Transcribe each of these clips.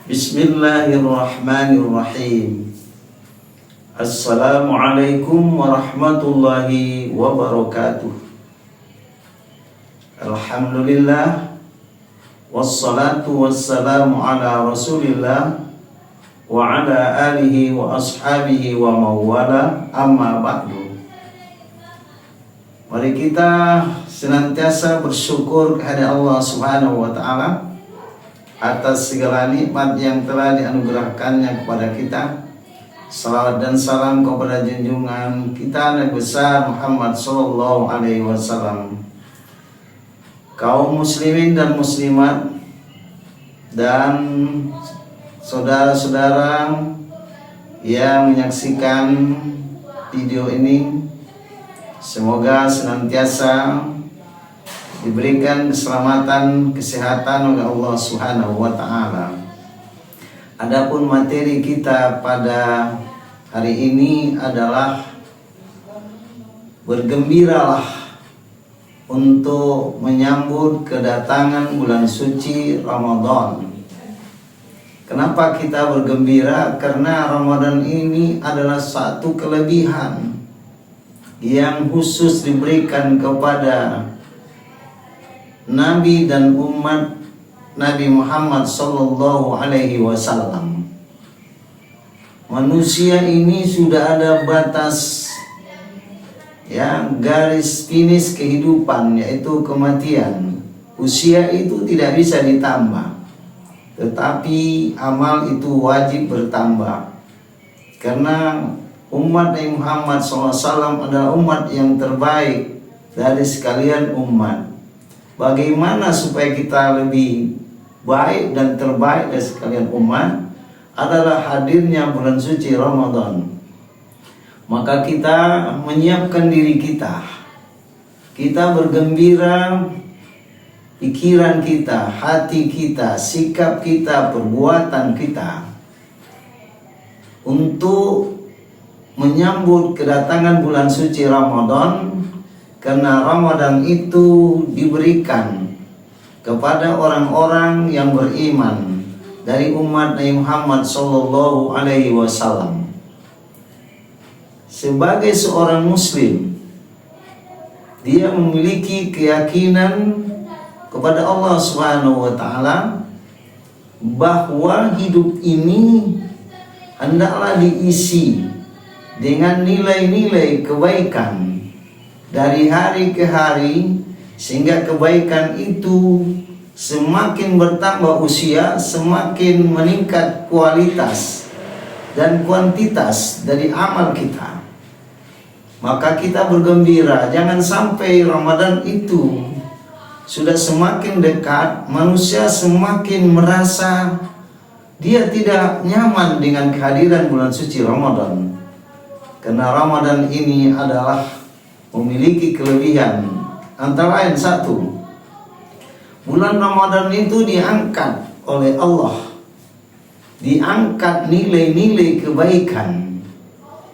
Bismillahirrahmanirrahim. Assalamualaikum warahmatullahi wabarakatuh. Alhamdulillah, wassalatu wassalamu ala rasulillah wa ala alihi wa ashabihi wa mawala, amma ba'du. Mari kita senantiasa bersyukur kepada Allah Subhanahu wa ta'ala atas segala nikmat yang telah dianugerahkannya kepada kita. Salawat dan salam kepada junjungan kita Nabi besar Muhammad sallallahu alaihi wasallam, kaum muslimin dan muslimat, dan saudara-saudara yang menyaksikan video ini. Semoga senantiasa diberikan keselamatan, kesehatan oleh Allah Subhanahu wa ta'ala. Adapun materi kita pada hari ini adalah bergembiralah untuk menyambut kedatangan bulan suci Ramadan. Kenapa kita bergembira? Karena Ramadan ini adalah satu kelebihan yang khusus diberikan kepada Nabi dan umat Nabi Muhammad sallallahu alaihi wasallam. Manusia ini sudah ada batas, garis finish kehidupan, yaitu kematian. Usia itu tidak bisa ditambah, tetapi amal itu wajib bertambah. Karena umat Nabi Muhammad SAW adalah umat yang terbaik dari sekalian umat. Bagaimana supaya kita lebih baik dan terbaik dari sekalian umat adalah hadirnya bulan suci Ramadan. Maka kita menyiapkan diri kita. Kita bergembira, pikiran kita, hati kita, sikap kita, perbuatan kita, untuk menyambut kedatangan bulan suci Ramadan. Karena Ramadan itu diberikan kepada orang-orang yang beriman dari umat Nabi Muhammad sallallahu alaihi wasallam. Sebagai seorang muslim, dia memiliki keyakinan kepada Allah Subhanahu wa ta'ala bahwa hidup ini hendaklah diisi dengan nilai-nilai kebaikan dari hari ke hari, sehingga kebaikan itu semakin bertambah usia, semakin meningkat kualitas dan kuantitas dari amal kita. Maka kita bergembira, jangan sampai Ramadan itu sudah semakin dekat, manusia semakin merasa dia tidak nyaman dengan kehadiran bulan suci Ramadan. Karena Ramadan ini adalah memiliki kelebihan, antara lain satu, bulan Ramadan itu diangkat oleh Allah, diangkat nilai-nilai kebaikan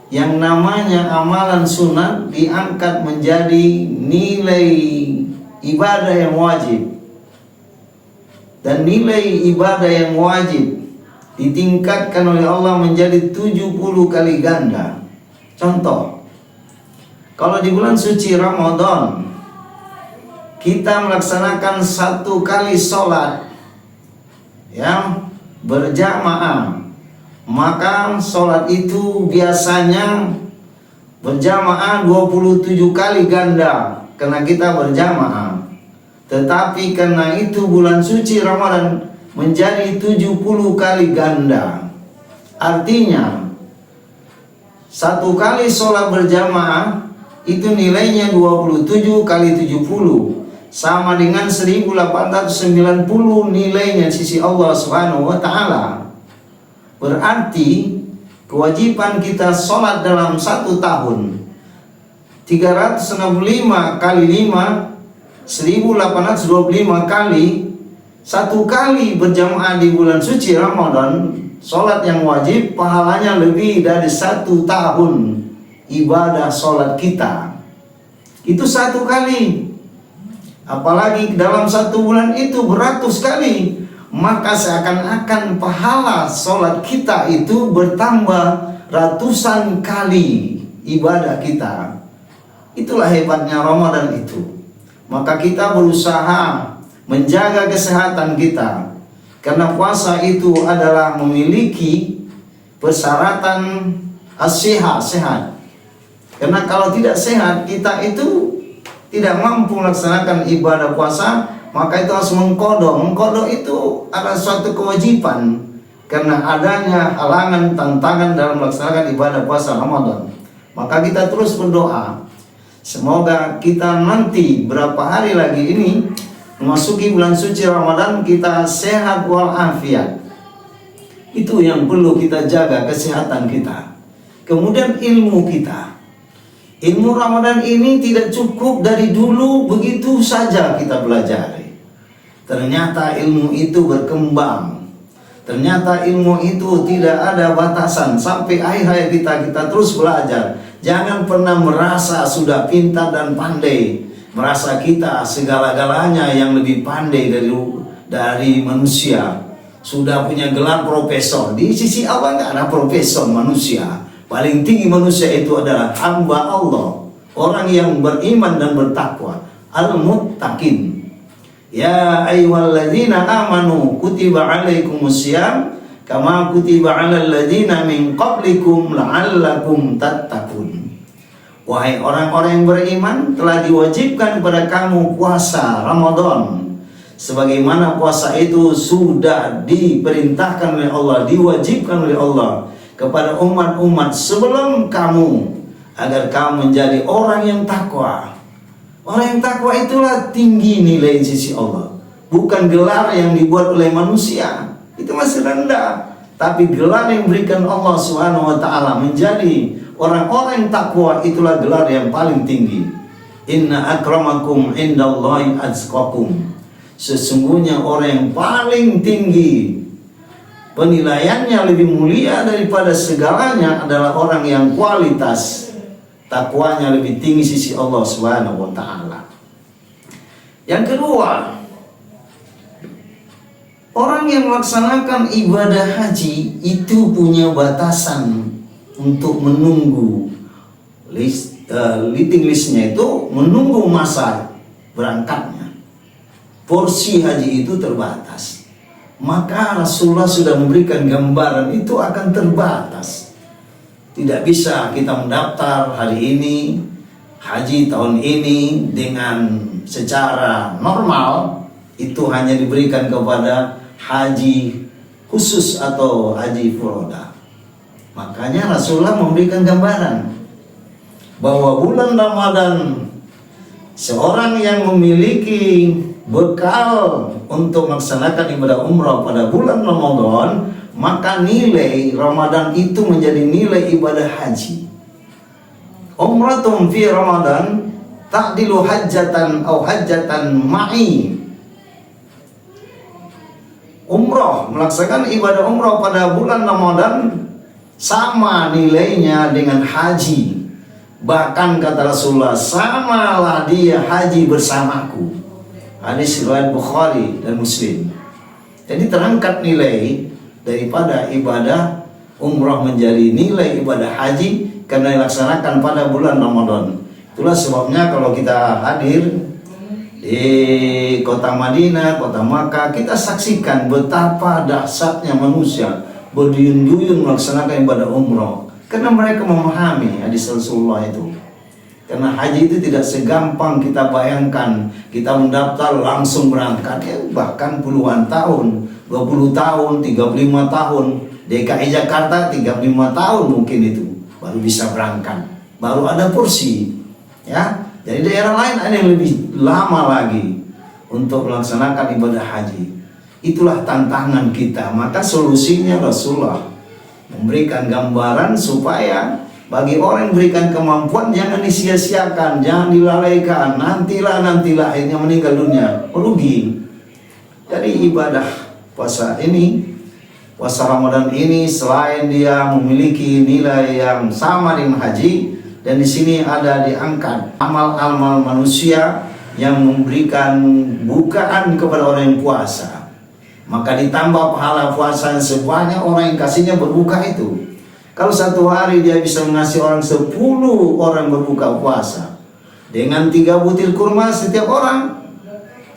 yang namanya amalan sunat, diangkat menjadi nilai ibadah yang wajib, dan nilai ibadah yang wajib ditingkatkan oleh Allah menjadi 70 kali ganda. Contoh, kalau di bulan suci Ramadan kita melaksanakan 1 kali sholat yang berjamaah, maka sholat itu biasanya berjamaah 27 kali ganda karena kita berjamaah. Tetapi karena itu bulan suci Ramadan menjadi 70 kali ganda. Artinya 1 kali sholat berjamaah itu nilainya 27 kali 70, sama dengan 1890 nilainya di sisi Allah Subhanahu wa ta'ala. Berarti kewajiban kita sholat dalam 1 tahun 365 kali 5, 1825 kali. 1 kali berjamaah di bulan suci Ramadan, sholat yang wajib, pahalanya lebih dari 1 tahun ibadah sholat kita. Itu 1 kali. Apalagi dalam 1 bulan itu beratus kali maka seakan-akan pahala sholat kita itu bertambah ratusan kali ibadah kita. Itulah hebatnya Ramadan itu. Maka kita berusaha menjaga kesehatan kita, karena puasa itu adalah memiliki persyaratan sehat. Karena kalau tidak sehat, kita itu tidak mampu melaksanakan ibadah puasa, maka itu harus mengkodok. Mengkodok itu adalah suatu kewajiban, karena adanya halangan, tantangan dalam melaksanakan ibadah puasa Ramadan. Maka kita terus berdoa, semoga kita nanti berapa hari lagi ini memasuki bulan suci Ramadan, kita sehat walafiat. Itu yang perlu kita jaga, kesehatan kita. Kemudian ilmu kita. Ilmu Ramadan ini tidak cukup dari dulu begitu saja kita belajar. Ternyata ilmu itu berkembang. Ternyata ilmu itu tidak ada batasan. Sampai akhir hayat kita terus belajar. Jangan pernah merasa sudah pintar dan pandai, merasa kita segala-galanya yang lebih pandai dari manusia. Sudah punya gelar profesor. Di sisi Allah nggak ada profesor manusia. Paling tinggi manusia itu adalah hamba Allah, orang yang beriman dan bertakwa, al-muttaqin. Ya ayyuhalladzina amanu kutiba alaikumusiyam kama kutiba alal ladzina min qablikum la'allakum tattaqun. Wahai orang-orang yang beriman, telah diwajibkan kepada kamu puasa Ramadan, sebagaimana puasa itu sudah diperintahkan oleh Allah, diwajibkan oleh Allah kepada umat-umat sebelum kamu, agar kamu menjadi orang yang takwa. Orang yang takwa itulah tinggi nilai di sisi Allah. Bukan gelar yang dibuat oleh manusia, itu masih rendah. Tapi gelar yang diberikan Allah Subhanahu wa taala menjadi orang-orang yang takwa, itulah gelar yang paling tinggi. Inna akramakum indallahi atqakum. Sesungguhnya orang yang paling tinggi penilaiannya, lebih mulia daripada segalanya, adalah orang yang kualitas takwanya lebih tinggi sisi Allah Subhanahu wa taala. Yang kedua, orang yang melaksanakan ibadah haji itu punya batasan untuk menunggu waiting listnya, itu menunggu masa berangkatnya. Porsi haji itu terbatas. Maka Rasulullah sudah memberikan gambaran itu akan terbatas. Tidak bisa kita mendaftar hari ini, haji tahun ini dengan secara normal. Itu hanya diberikan kepada haji khusus atau haji furoda. Makanya Rasulullah memberikan gambaran bahwa bulan Ramadan, seorang yang memiliki bekal untuk melaksanakan ibadah umrah pada bulan Ramadan, maka nilai Ramadan itu menjadi nilai ibadah haji. Umratun fi Ramadan ta'dilu hajjatan atau hajjatan ma'i. Umrah, melaksanakan ibadah umrah pada bulan Ramadan sama nilainya dengan haji. Bahkan kata Rasulullah, samalah dia haji bersamaku. Hadis riwayat Bukhari dan Muslim. Jadi terangkat nilai daripada ibadah umrah menjadi nilai ibadah haji karena dilaksanakan pada bulan Ramadan. Itulah sebabnya kalau kita hadir di kota Madinah, kota Makkah, kita saksikan betapa dahsyatnya manusia berduyun-duyun melaksanakan ibadah umrah, karena mereka memahami hadis Rasulullah itu. Karena haji itu tidak segampang kita bayangkan, kita mendaftar langsung berangkat, ya, bahkan puluhan tahun, 20 tahun, 35 tahun. DKI Jakarta 35 tahun mungkin itu baru bisa berangkat, baru ada porsi, ya. Jadi daerah lain ada yang lebih lama lagi untuk melaksanakan ibadah haji. Itulah tantangan kita. Maka solusinya Rasulullah memberikan gambaran supaya bagi orang yang berikan kemampuan jangan disia-siakan, jangan dilalaikan. Nantilah akhirnya meninggal dunia, merugi. Jadi ibadah puasa ini, puasa Ramadan ini, selain dia memiliki nilai yang sama dengan haji, dan di sini ada diangkat amal-amal manusia yang memberikan bukaan kepada orang yang puasa. maka ditambah pahala puasa sebanyak orang yang kasihnya berbuka itu. Kalau satu hari dia bisa mengasih orang 10 orang berbuka puasa dengan 3 butir kurma setiap orang,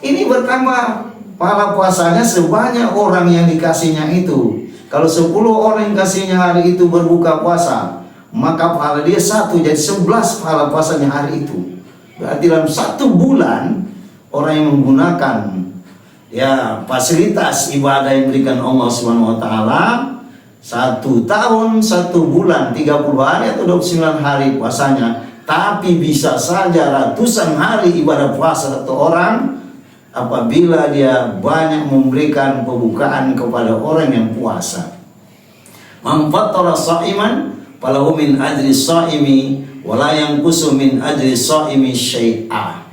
ini bertambah pahala puasanya sebanyak orang yang dikasihnya itu. Kalau 10 orang yang kasihnya hari itu berbuka puasa, maka pahala dia 1, jadi 11 pahala puasanya hari itu. Berarti dalam 1 bulan orang yang menggunakan fasilitas ibadah yang diberikan Allah Subhanahu wa taala 1 tahun, 1 bulan, 30 hari atau 29 hari puasanya, tapi bisa saja ratusan hari ibadah puasa satu orang apabila dia banyak memberikan pembukaan kepada orang yang puasa. Man fattara sha'iman falahu min ajri shaimi wala yanqusu min ajri shaimi syai'a.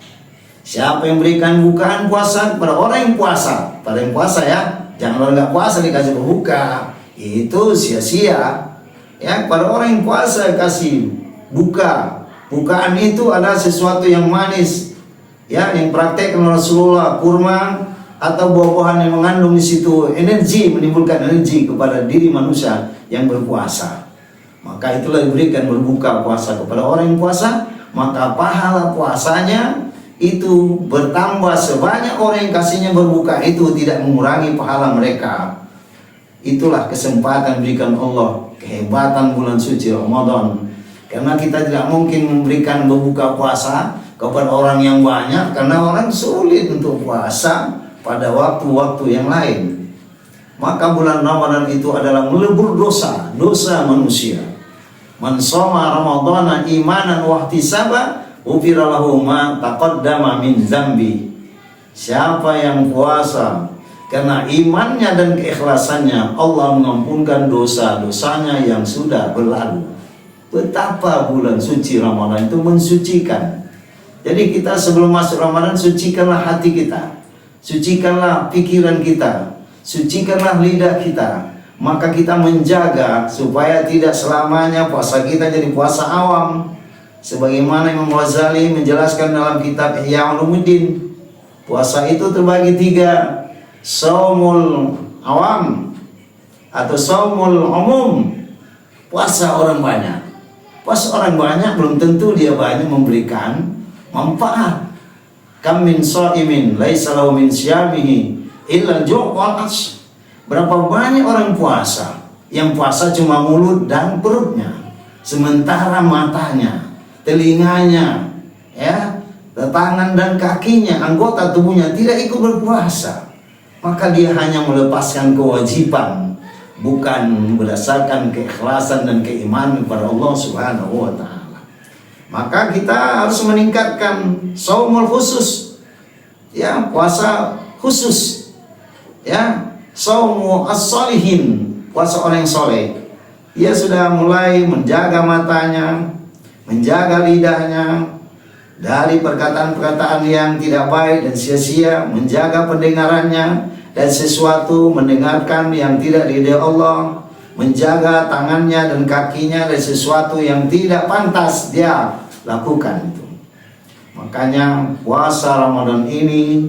Siapa yang berikan bukaan puasa kepada orang yang puasa, pada yang puasa ya, jangan orang nggak puasa dikasih berbuka, itu sia-sia. Ya, pada orang yang puasa kasih buka. Bukaan itu adalah sesuatu yang manis, ya, yang praktek Rasulullah, kurma atau buah-buahan yang mengandung di situ energi, menimbulkan energi kepada diri manusia yang berpuasa. Maka itulah diberikan berbuka puasa kepada orang yang puasa, maka pahala puasanya itu bertambah sebanyak orang yang kasihnya berbuka itu, tidak mengurangi pahala mereka. Itulah kesempatan berikan Allah, kehebatan bulan suci Ramadan. Karena kita tidak mungkin memberikan berbuka puasa kepada orang yang banyak, karena orang sulit untuk puasa pada waktu-waktu yang lain. Maka bulan Ramadan itu adalah melebur dosa manusia. Man shoma Ramadhana imanan wa ihtisaban ghufira lahu ma taqaddama min dzambi. Siapa yang puasa karena imannya dan keikhlasannya, Allah mengampunkan dosa-dosanya yang sudah berlalu. Betapa bulan suci Ramadan itu mensucikan. Jadi kita sebelum masuk Ramadan, sucikanlah hati kita, sucikanlah pikiran kita, sucikanlah lidah kita. Maka kita menjaga supaya tidak selamanya puasa kita jadi puasa awam. Sebagaimana Imam Ghazali menjelaskan dalam kitab Ihya Ulumuddin, puasa itu terbagi 3, shaumul awam atau shaumul umum, puasa orang banyak. Puasa orang banyak belum tentu dia banyak memberikan manfaat. Kam min shaimin laisa lahu min siyamihi illa al-ju' wal 'atsy. Berapa banyak orang puasa yang puasa cuma mulut dan perutnya, sementara matanya, telinganya, ya, tangan dan kakinya, anggota tubuhnya tidak ikut berpuasa. Maka dia hanya melepaskan kewajiban, bukan berdasarkan keikhlasan dan keimanan kepada Allah Subhanahu wa taala. Maka kita harus meningkatkan shaumul khusus, ya, puasa khusus, ya, shaumu as-sholihin, puasa orang yang soleh. Dia sudah mulai menjaga matanya, menjaga lidahnya dari perkataan-perkataan yang tidak baik dan sia-sia, menjaga pendengarannya dan sesuatu mendengarkan yang tidak diridhai Allah, menjaga tangannya dan kakinya dari sesuatu yang tidak pantas dia lakukan itu. Makanya puasa Ramadan ini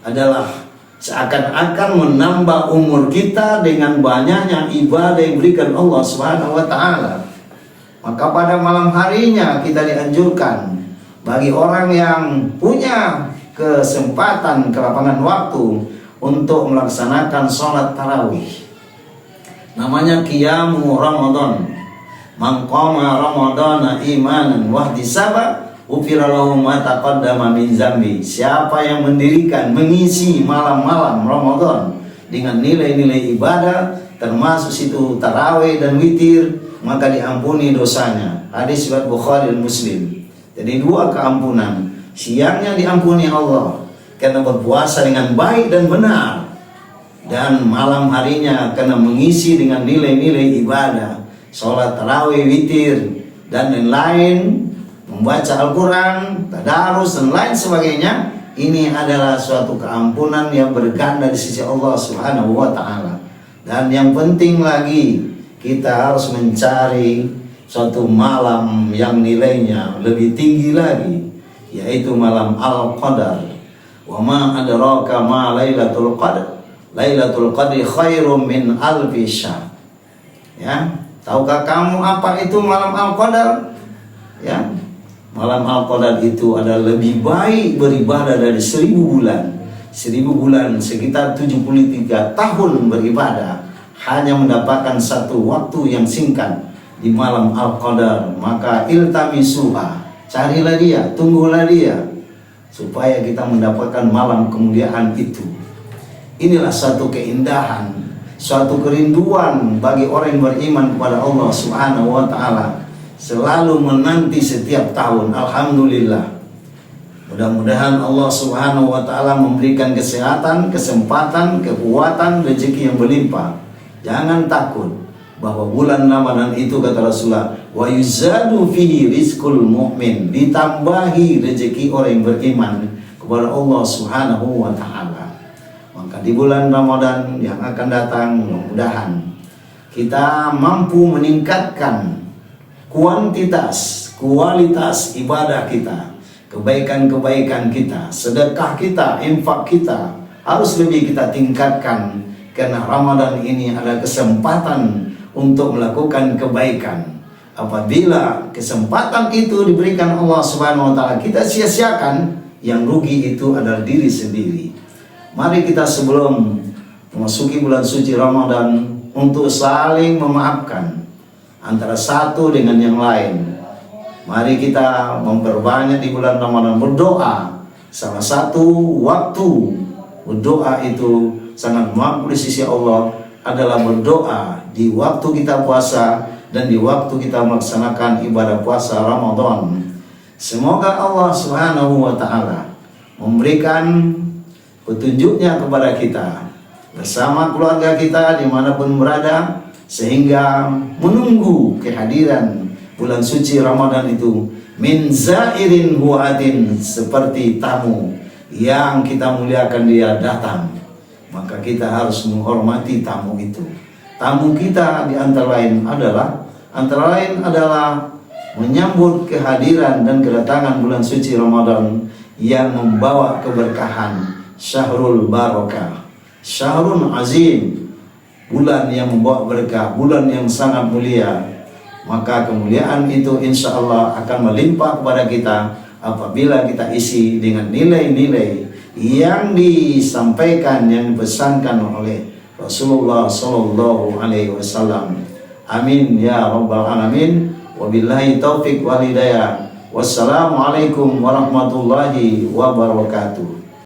adalah seakan-akan menambah umur kita dengan banyaknya ibadah yang diberikan Allah Subhanahu wa taala. Maka pada malam harinya kita dianjurkan bagi orang yang punya kesempatan, kelapangan waktu untuk melaksanakan sholat tarawih. Namanya qiyamu Ramadan. Man qama Ramadana imanan wa ihtisaban ghufira lahu ma taqaddama min dzambi. Siapa yang mendirikan, mengisi malam-malam Ramadan dengan nilai-nilai ibadah, termasuk situ tarawih dan witir, maka diampuni dosanya. Hadis riwayat Bukhari dan Muslim. Jadi 2 keampunan. Siangnya diampuni Allah karena berpuasa dengan baik dan benar, dan malam harinya karena mengisi dengan nilai-nilai ibadah, sholat tarawih, witir dan lain-lain, membaca Al-Quran, tadarus dan lain sebagainya. Ini adalah suatu keampunan yang berganda di sisi Allah Subhanahu wa taala. Dan yang penting lagi, kita harus mencari suatu malam yang nilainya lebih tinggi lagi, yaitu malam Al-Qadar. Wa ma adraka ma lailatul qadar. Lailatul Qadri khairum min alfi syahr. Ya, tahukah kamu apa itu malam Al-Qadar? Ya, malam Al-Qadar itu adalah lebih baik beribadah dari 1000 bulan. 1000 bulan sekitar 73 tahun beribadah, hanya mendapatkan satu waktu yang singkat di malam Al-Qadar. Maka iltamisuha, carilah dia, tunggulah dia, supaya kita mendapatkan malam kemuliaan itu. Inilah satu keindahan, suatu kerinduan bagi orang yang beriman kepada Allah Subhanahu wa ta'ala, selalu menanti setiap tahun. Alhamdulillah, mudah-mudahan Allah Subhanahu wa ta'ala memberikan kesehatan, kesempatan, kekuatan, rezeki yang berlimpah. Jangan takut bahwa bulan Ramadan itu, kata Rasulullah, wa yuzadu fihi rizqul mu'min, ditambahi rezeki orang yang beriman kepada Allah Subhanahu wa ta'ala. Maka di bulan Ramadan yang akan datang, mudah-mudahan kita mampu meningkatkan kuantitas, kualitas ibadah kita, kebaikan-kebaikan kita, sedekah kita, infak kita harus lebih kita tingkatkan, karena Ramadan ini adalah kesempatan untuk melakukan kebaikan. Apabila kesempatan itu diberikan Allah Subhanahu wa ta'ala, kita sia-siakan, yang rugi itu adalah diri sendiri. Mari kita sebelum memasuki bulan suci Ramadan untuk saling memaafkan antara satu dengan yang lain. Mari kita memperbanyak di bulan Ramadan berdoa. Salah satu waktu berdoa itu sangat mampu di sisi Allah adalah berdoa di waktu kita puasa dan di waktu kita melaksanakan ibadah puasa Ramadan. Semoga Allah Subhanahu wa ta'ala memberikan petunjuknya kepada kita bersama keluarga kita dimanapun berada, sehingga menunggu kehadiran bulan suci Ramadan itu min zairin huatin, seperti tamu yang kita muliakan dia datang. Maka kita harus menghormati tamu itu. Tamu kita di antara lain adalah menyambut kehadiran dan kedatangan bulan suci Ramadan yang membawa keberkahan. Syahrul Barakah, Syahrun Azim, bulan yang membawa berkah, bulan yang sangat mulia. Maka kemuliaan itu insya Allah akan melimpah kepada kita apabila kita isi dengan nilai-nilai yang disampaikan, yang dipesankan oleh Rasulullah Sallallahu Alaihi Wasallam. Amin ya Rabbal Alamin. Wabillahi taufiq wal hidayah. Wassalamualaikum warahmatullahi wabarakatuh.